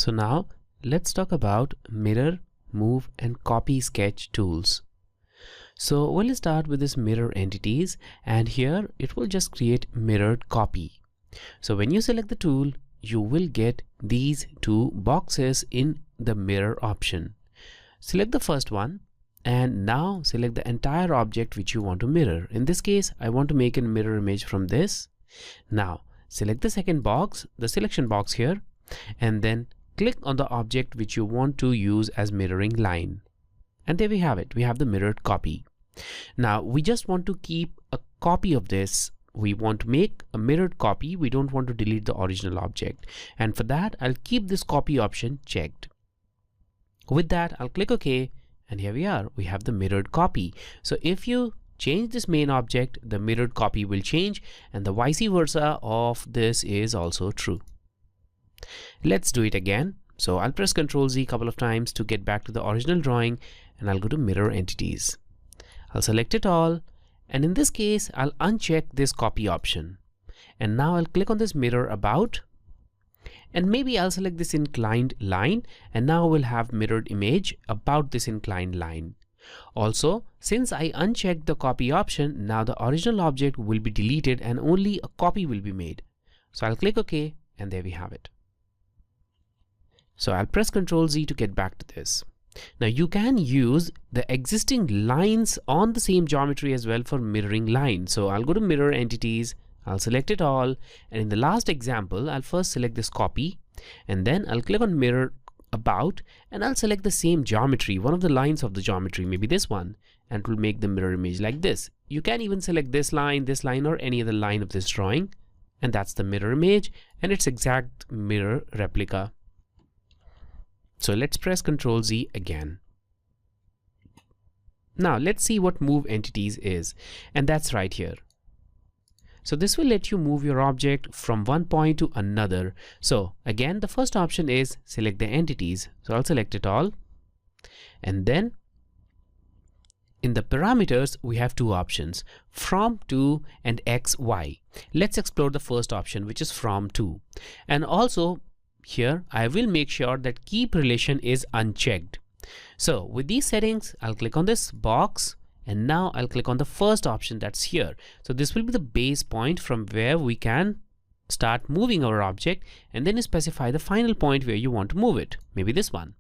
So now let's talk about mirror, move and copy sketch tools. So we'll start with this mirror entities, and here it will just create mirrored copy. So when you select the tool, you will get these two boxes in the mirror option. Select the first one and now select the entire object which you want to mirror. In this case, I want to make a mirror image from this. Now select the second box, the selection box here, and then click on the object which you want to use as mirroring line. And there we have it. We have the mirrored copy. Now we just want to keep a copy of this. We want to make a mirrored copy. We don't want to delete the original object. And for that, I'll keep this copy option checked. With that, I'll click OK. And here we are. We have the mirrored copy. So if you change this main object, the mirrored copy will change, and the vice versa of this is also true. Let's do it again. So I'll press Ctrl Z a couple of times to get back to the original drawing, and I'll go to mirror entities. I'll select it all, and in this case I'll uncheck this copy option, and now I'll click on this mirror about, and maybe I'll select this inclined line, and now we'll have mirrored image about this inclined line. Also, since I unchecked the copy option, now the original object will be deleted and only a copy will be made. So I'll click OK, and there we have it. So I'll press Ctrl Z to get back to this. Now you can use the existing lines on the same geometry as well for mirroring lines. So I'll go to mirror entities, I'll select it all, and in the last example I'll first select this copy, and then I'll click on mirror about, and I'll select the same geometry, one of the lines of the geometry, maybe this one, and it will make the mirror image like this. You can even select this line, or any other line of this drawing, and that's the mirror image and its exact mirror replica. So let's press Ctrl Z again. Now let's see what move entities is, and that's right here. So this will let you move your object from one point to another. So again, the first option is select the entities. So I'll select it all, and then in the parameters we have two options, from to and X, Y. Let's explore the first option, which is from to, and also here I will make sure that keep relation is unchecked. So with these settings, I'll click on this box, and now I'll click on the first option that's here. So this will be the base point from where we can start moving our object, and then you specify the final point where you want to move it. Maybe this one,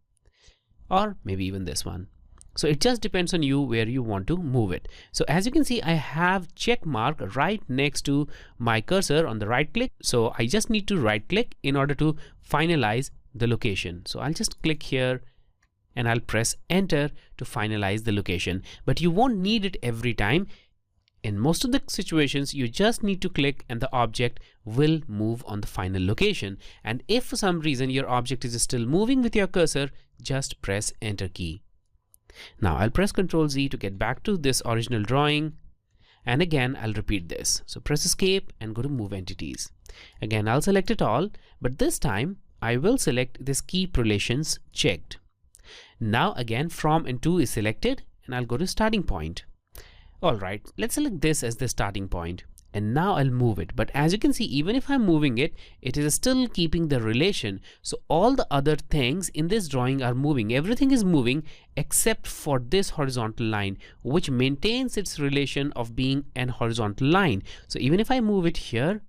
or maybe even this one. So it just depends on you where you want to move it. So as you can see, I have check mark right next to my cursor on the right click. So I just need to right click in order to finalize the location. So I'll just click here and I'll press enter to finalize the location. But you won't need it every time. In most of the situations, you just need to click and the object will move on the final location. And if for some reason your object is still moving with your cursor, just press enter key. Now I'll press Ctrl Z to get back to this original drawing, and again I'll repeat this. So press escape and go to move entities. Again I'll select it all, but this time I will select this keep relations checked. Now again from and to is selected, and I'll go to starting point. Alright, let's select this as the starting point, and now I'll move it. But as you can see, even if I'm moving it, it is still keeping the relation. So all the other things in this drawing are moving. Everything is moving except for this horizontal line, which maintains its relation of being an horizontal line. So even if I move it here,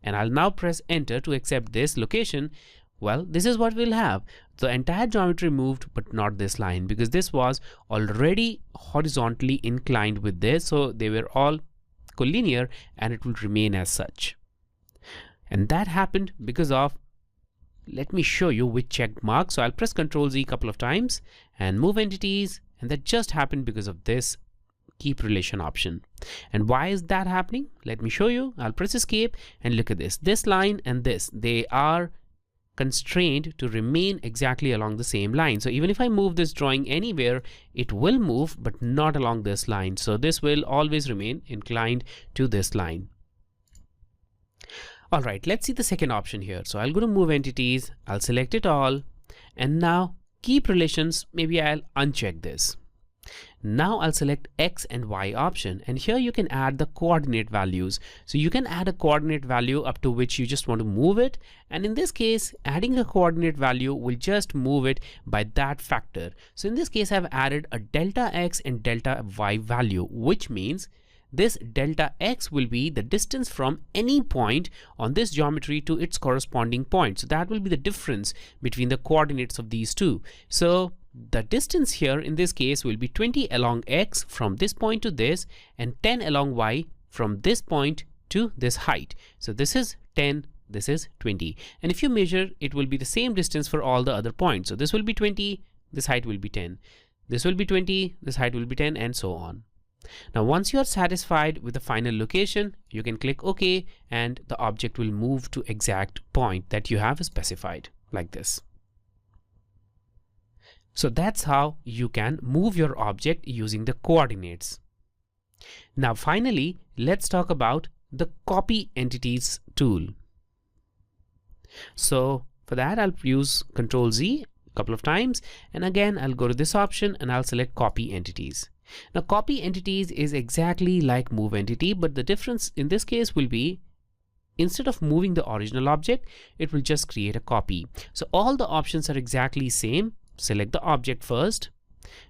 and I'll now press enter to accept this location, well, this is what we'll have. The entire geometry moved, but not this line, because this was already horizontally inclined with this. So they were all collinear, and it will remain as such. And that happened because of, let me show you with check mark. So I'll press Ctrl Z a couple of times and move entities, and that just happened because of this keep relation option. And why is that happening? Let me show you. I'll press escape and look at this line and this, they are constrained to remain exactly along the same line. So even if I move this drawing anywhere, it will move, but not along this line. So this will always remain inclined to this line. All right, let's see the second option here. So I'll go to move entities, I'll select it all, and now keep relations, maybe I'll uncheck this. Now I'll select X and Y option, and here you can add the coordinate values. So you can add a coordinate value up to which you just want to move it, and in this case adding a coordinate value will just move it by that factor. So in this case I've added a delta X and delta Y value, which means this delta X will be the distance from any point on this geometry to its corresponding point. So that will be the difference between the coordinates of these two. So the distance here in this case will be 20 along X from this point to this, and 10 along Y from this point to this height. So this is 10, this is 20. And if you measure, it will be the same distance for all the other points. So this will be 20, this height will be 10. This will be 20, this height will be 10, and so on. Now once you are satisfied with the final location, you can click OK, and the object will move to exact point that you have specified, like this. So that's how you can move your object using the coordinates. Now finally, let's talk about the copy entities tool. So for that, I'll use Ctrl Z a couple of times, and again I'll go to this option and I'll select copy entities. Now copy entities is exactly like move entity, but the difference in this case will be instead of moving the original object, it will just create a copy. So all the options are exactly same. Select the object first.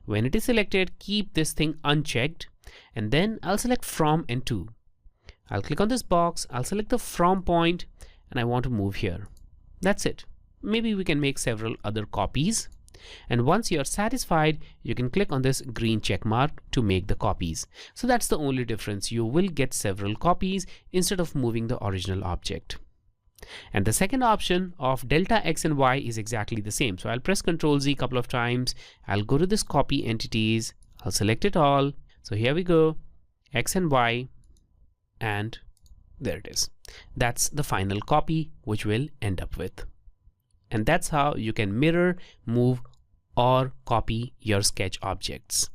When it is selected, keep this thing unchecked, and then I'll select from and to. I'll click on this box, I'll select the from point, and I want to move here. That's it. Maybe we can make several other copies. And once you are satisfied, you can click on this green check mark to make the copies. So that's the only difference. You will get several copies instead of moving the original object. And the second option of delta X and Y is exactly the same. So I'll press Ctrl Z a couple of times. I'll go to this copy entities. I'll select it all. So here we go, X and Y, and there it is. That's the final copy which we'll end up with. And that's how you can mirror, move, or copy your sketch objects.